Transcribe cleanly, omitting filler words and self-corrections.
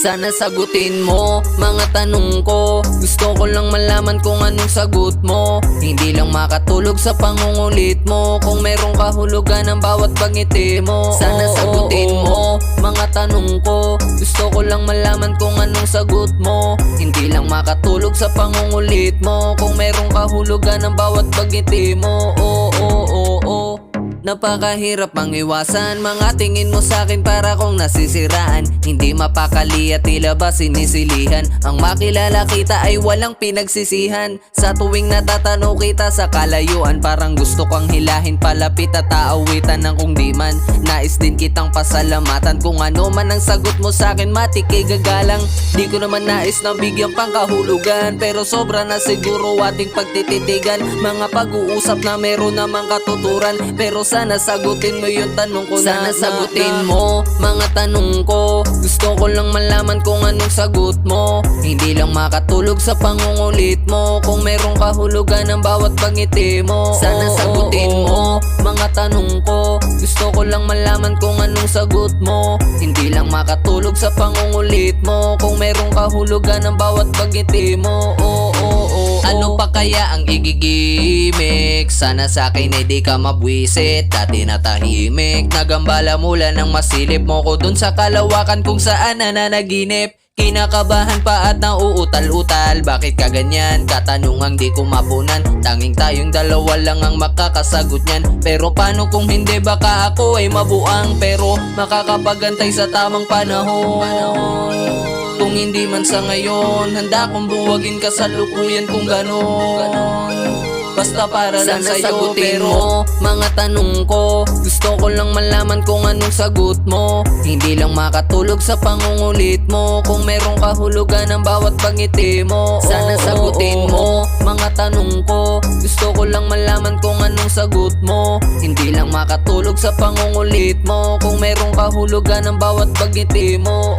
Sana sagutin mo mga tanong ko. Gusto ko lang malaman kung anong sagot mo. Hindi lang makatulog sa pangungulit mo. Kung merong kahulugan ng bawat pangiti mo. Sana sagutin mo mga tanong ko. Gusto ko lang malaman kung anong sagot mo. Hindi lang makatulog sa pangungulit mo. Kung merong kahulugan ng bawat pangiti mo. Napakahirap ang iwasan mga tingin mo sa'kin para kong nasisiraan. Hindi mapakali at tila ba sinisilihan. Ang makilala kita ay walang pinagsisihan. Sa tuwing natatanaw kita sa kalayuan, parang gusto kang hilahin palapit at aawitan ng kung di man. Nais din kitang pasalamatan kung ano man ang sagot mo sa'kin, matik kay gagalang. Di ko naman nais na bigyan pang kahulugan, pero sobra na siguro ating pagtititigan. Mga pag-uusap na meron namang katuturan, pero sana sagutin mo yung tanong ko. Sana sagutin mo mga tanong ko. Gusto ko lang malaman kung anong sagot mo. Hindi lang makatulog sa pangungulit mo. Kung merong kahulugan ng bawat pangiti mo. Sana sagutin mo mga tanong ko. Gusto ko lang malaman kung anong sagot mo. Hindi lang makatulog sa pangungulit mo. Kung merong kahulugan ng bawat pangiti mo. Ano pa kaya ang igigimik? Sana sa'kin ay di ka mabwisit. Dati natahimik, nagambala mula nang masilip mo ko dun sa kalawakan kung saan nananaginip. Kinakabahan pa at nauutal-utal. Bakit ka ganyan? Katanungang di ko mapunan. Tanging tayong dalawa lang ang makakasagot niyan. Pero paano kung hindi? Baka ako ay mabuang, pero makakapagantay sa tamang panahon. Kung hindi man sa ngayon, handa kong buwagin ka sa lukuyan kung ganon. Basta para lang sa'yo, pero mga tanong ko. Gusto ko lang malaman kung anong sagot mo. Hindi lang makatulog sa pangungulit mo. Kung merong kahulugan ng bawat pangiti mo. Sana sagutin mo mga tanong ko. Gusto ko lang malaman kung anong sagot mo. Hindi lang makatulog sa pangungulit mo. Kung merong kahulugan ng bawat pangiti mo.